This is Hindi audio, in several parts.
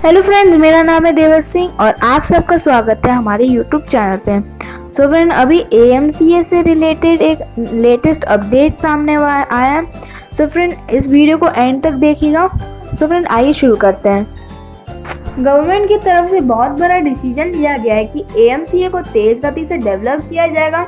हेलो फ्रेंड्स, मेरा नाम है देवर सिंह और आप सबका स्वागत है हमारे यूट्यूब चैनल पे। सो फ्रेंड, अभी AMCA से रिलेटेड एक लेटेस्ट अपडेट सामने आया है। सो फ्रेंड, इस वीडियो को एंड तक देखिएगा। सो फ्रेंड, आइए शुरू करते हैं। गवर्नमेंट की तरफ से बहुत बड़ा डिसीजन लिया गया है कि AMCA को तेज़ गति से डेवलप किया जाएगा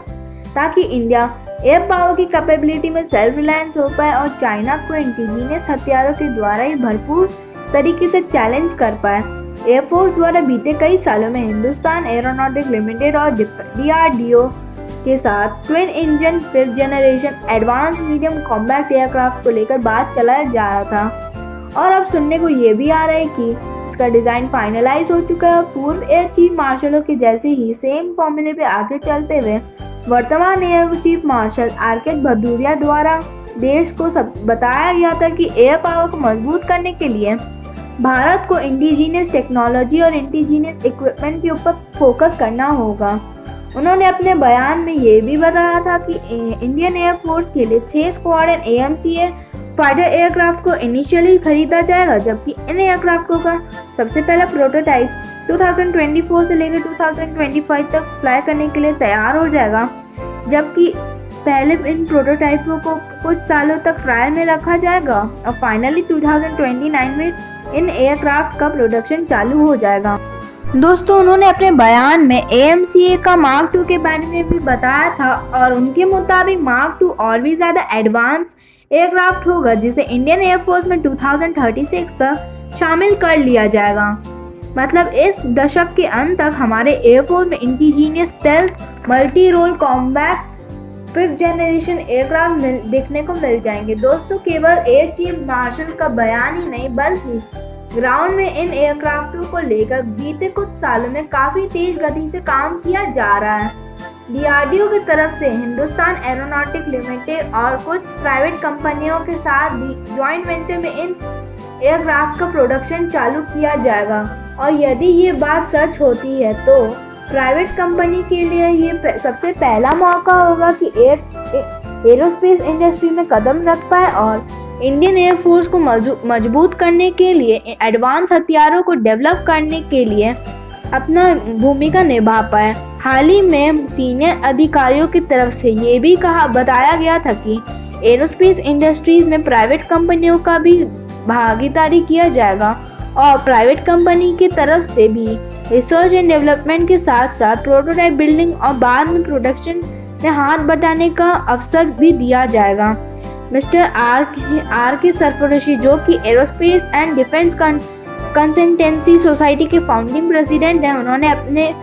ताकि इंडिया एयर पावर की कैपेबिलिटी में सेल्फ रिलायंस हो पाए और चाइना को इंडिजीनियस हथियारों के द्वारा ही भरपूर तरीके से चैलेंज कर पाए। एयरफोर्स द्वारा बीते कई सालों में हिंदुस्तान एरोनॉटिक्स लिमिटेड और DRDO के साथ twin engine 5th generation advance medium combat aircraft को लेकर बात चलाया जा रहा था और अब सुनने को ये भी आ रहा है कि इसका डिज़ाइन फाइनलाइज हो चुका है। पूर्व एयर चीफ मार्शलों के जैसे ही सेम फॉर्मूले पे आगे चलते हुए वर्तमान air chief marshal RK Bhadauria द्वारा देश को बताया गया था कि एयर पावर को मजबूत करने के लिए भारत को इंडिजीनियस टेक्नोलॉजी और इंडिजीनियस इक्विपमेंट के ऊपर फोकस करना होगा। उन्होंने अपने बयान में ये भी बताया था कि इंडियन एयरफोर्स के लिए 6 स्क्वाड्रन AMCA फाइटर एयरक्राफ्ट को इनिशियली खरीदा जाएगा, जबकि इन एयरक्राफ्टों का सबसे पहला प्रोटोटाइप 2024 से लेकर 2025 तक फ्लाई करने के लिए तैयार हो जाएगा, जबकि पहले इन प्रोटोटाइपों को कुछ सालों तक ट्रायल में रखा जाएगा और फाइनली 2029 में इन एयरक्राफ्ट का प्रोडक्शन चालू हो जाएगा। दोस्तों, उन्होंने अपने बयान में AMCA का Mark II के बारे में भी बताया था और उनके मुताबिक Mark II और भी ज़्यादा एडवांस एयरक्राफ्ट होगा जिसे इंडियन एयरफोर्स में 2036 तक शामिल कर लिया जाएगा। मतलब इस दशक के अंत तक हमारे एयरफोर्स में indigenous stealth multi role combat 5th generation aircraft देखने को मिल जाएंगे। दोस्तों, केवल एयर चीफ मार्शल का बयान ही नहीं बल्कि ग्राउंड में इन एयरक्राफ्टों को लेकर बीते कुछ सालों में काफ़ी तेज गति से काम किया जा रहा है। DRDO की तरफ से हिंदुस्तान एरोनॉटिक्स लिमिटेड और कुछ प्राइवेट कंपनियों के साथ भी जॉइंट वेंचर में इन एयरक्राफ्ट का प्रोडक्शन चालू किया जाएगा और यदि ये बात सच होती है तो प्राइवेट कंपनी के लिए ये सबसे पहला मौका होगा कि एरोस्पेस इंडस्ट्री में कदम रख पाए और इंडियन एयरफोर्स को मजबूत करने के लिए एडवांस हथियारों को डेवलप करने के लिए अपना भूमिका निभा पाए। हाल ही में सीनियर अधिकारियों की तरफ से ये भी बताया गया था कि एरोस्पेस इंडस्ट्रीज में प्राइवेट कंपनियों का भी भागीदारी किया जाएगा और प्राइवेट कंपनी की तरफ से भी रिसर्च एंड डेवलपमेंट के साथ साथ प्रोटोटाइप बिल्डिंग और बाद में प्रोडक्शन में हाथ बटाने का अवसर भी दिया जाएगा। मिस्टर RK सरफरोशी, जो कि aerospace and defence consultancy society के फाउंडिंग प्रेसिडेंट हैं, उन्होंने अपने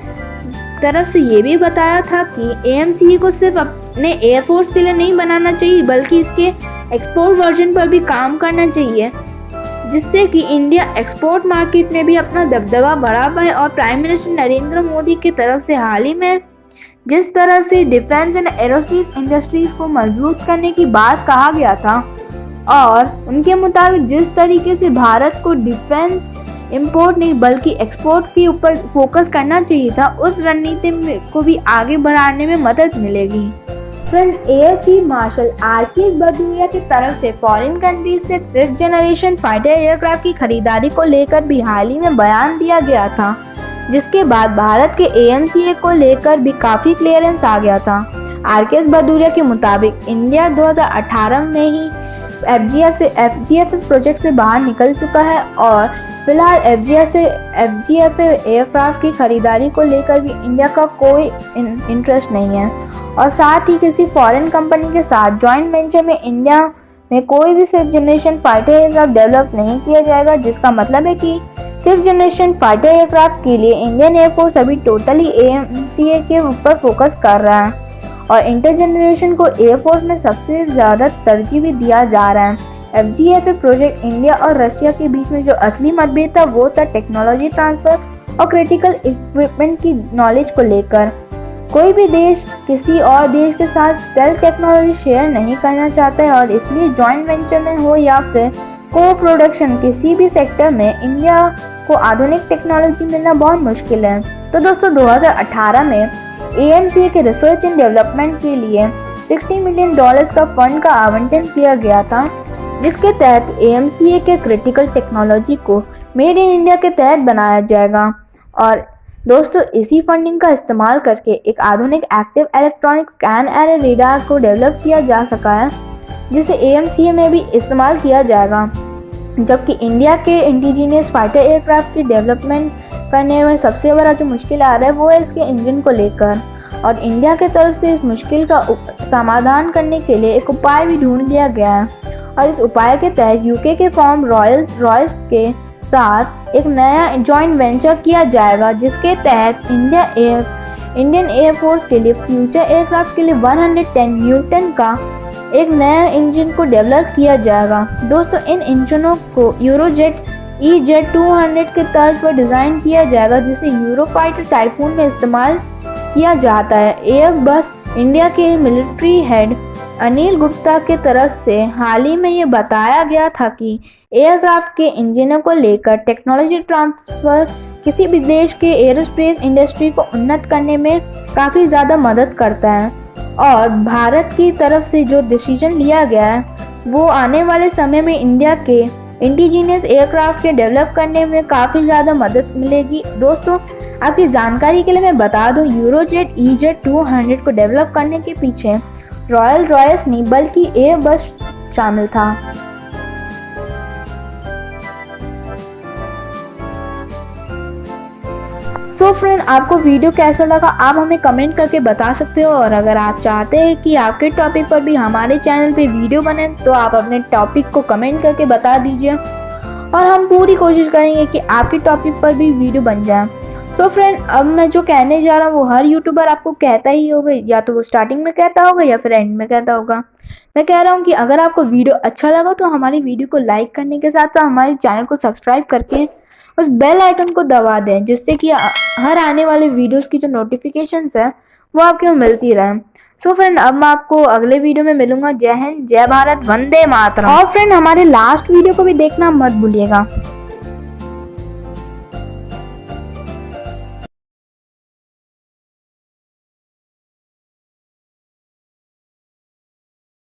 तरफ से ये भी बताया था कि AMCA को सिर्फ अपने एयरफोर्स के लिए नहीं बनाना चाहिए बल्कि इसके एक्सपोर्ट वर्जन पर भी काम करना चाहिए, जिससे कि इंडिया एक्सपोर्ट मार्केट में भी अपना दबदबा बढ़ा पाए। और प्राइम मिनिस्टर नरेंद्र मोदी की तरफ से हाल ही में जिस तरह से डिफेंस एंड एरोस्पेस इंडस्ट्रीज को मजबूत करने की बात कहा गया था और उनके मुताबिक जिस तरीके से भारत को डिफेंस इंपोर्ट नहीं बल्कि एक्सपोर्ट के ऊपर फोकस करना चाहिए था, उस रणनीति को भी आगे बढ़ाने में मदद मिलेगी। Friend, air chief marshal RK Bhadauria की तरफ से फॉरेन कंट्रीज से 5th जनरेशन फाइटर एयरक्राफ्ट की खरीदारी को लेकर भी हाल ही में बयान दिया गया था, जिसके बाद भारत के AMCA को लेकर भी काफ़ी क्लियरेंस आ गया था। RK भदौरिया के मुताबिक इंडिया 2018 में ही FGF प्रोजेक्ट से बाहर निकल चुका है और फिलहाल FGF एयरक्राफ्ट की खरीदारी को लेकर भी इंडिया का कोई इंटरेस्ट नहीं है और साथ ही किसी फॉरेन कंपनी के साथ जॉइंट वेंचर में इंडिया में कोई भी 5th generation fighter aircraft develop नहीं किया जाएगा, जिसका मतलब है कि 5th जनरेशन फाइटर एयरक्राफ्ट के लिए इंडियन एयरफोर्स अभी टोटली AMCA के ऊपर फोकस कर रहा है और इंटर जनरेशन को एयरफोर्स में सबसे ज़्यादा तरजीह भी दिया जा रहा है। FGF प्रोजेक्ट इंडिया और रशिया के बीच में जो असली मतभेद था वो था टेक्नोलॉजी ट्रांसफ़र और क्रिटिकल इक्विपमेंट की नॉलेज को लेकर। कोई भी देश किसी और देश के साथ स्टेल्थ टेक्नोलॉजी शेयर नहीं करना चाहता है और इसलिए जॉइंट वेंचर में हो या फिर को प्रोडक्शन किसी भी सेक्टर में इंडिया को आधुनिक टेक्नोलॉजी मिलना बहुत मुश्किल है। तो दोस्तों, 2018 में AMCA के रिसर्च एंड डेवलपमेंट के लिए $60 मिलियन का फंड का आवंटन किया गया था, जिसके तहत AMCA के क्रिटिकल टेक्नोलॉजी को मेड इन इंडिया के तहत बनाया जाएगा। और दोस्तों इसी फंडिंग का इस्तेमाल करके एक आधुनिक active electronic scan and radar को डेवलप किया जा सका है, जिसे AMCA में भी इस्तेमाल किया जाएगा। जबकि इंडिया के इंडिजीनियस फाइटर एयरक्राफ्ट की डेवलपमेंट करने में सबसे बड़ा जो मुश्किल आ रहा है वो है इसके इंजन को लेकर, और इंडिया की तरफ से इस मुश्किल का समाधान करने के लिए एक उपाय भी ढूंढ लिया गया है। और इस उपाय के तहत UK के फर्म रॉयल्स के साथ एक नया जॉइंट वेंचर किया जाएगा, जिसके तहत इंडियन एयरफोर्स के लिए फ्यूचर एयरक्राफ्ट के लिए 110 न्यूटन का एक नया इंजन को डेवलप किया जाएगा। दोस्तों इन इंजनों को यूरोजेट EZ-200 के तर्ज पर डिज़ाइन किया जाएगा, जिसे यूरोफाइटर टाइफून में इस्तेमाल किया जाता है। एयरबस इंडिया के मिलिट्री हेड अनिल गुप्ता के तरफ से हाल ही में ये बताया गया था कि एयरक्राफ्ट के इंजनों को लेकर टेक्नोलॉजी ट्रांसफ़र किसी भी देश के एरोस्पेस इंडस्ट्री को उन्नत करने में काफ़ी ज़्यादा मदद करता है। और भारत की तरफ से जो डिसीजन लिया गया है वो आने वाले समय में इंडिया के इंडिजीनियस एयरक्राफ्ट के डेवलप करने में काफ़ी ज़्यादा मदद मिलेगी। दोस्तों आपकी जानकारी के लिए मैं बता दूं, यूरोजेट EZ-200 को डेवलप करने के पीछे रॉयल रॉयस नहीं बल्कि एयरबस शामिल था। सो फ्रेंड, आपको वीडियो कैसा लगा आप हमें कमेंट करके बता सकते हो, और अगर आप चाहते हैं कि आपके टॉपिक पर भी हमारे चैनल पे वीडियो बने तो आप अपने टॉपिक को कमेंट करके बता दीजिए, और हम पूरी कोशिश करेंगे कि आपके टॉपिक पर भी वीडियो बन जाए। सो फ्रेंड, अब मैं जो कहने जा रहा हूँ वो हर यूट्यूबर आपको कहता ही होगा, या तो वो स्टार्टिंग में कहता होगा या फिर एंड में कहता होगा। मैं कह रहा हूँ कि अगर आपको वीडियो अच्छा लगा तो हमारी वीडियो को लाइक करने के साथ साथ हमारे चैनल को सब्सक्राइब करके उस बेल आइकन को दबा दें, जिससे कि हर आने वाले वीडियोस की जो नोटिफिकेशंस है वो आपको मिलती रहे। सो फ्रेंड, अब मैं आपको अगले वीडियो में मिलूंगा। जय हिंद, जय भारत, वंदे मातरम। और फ्रेंड हमारे लास्ट वीडियो को भी देखना मत भूलिएगा।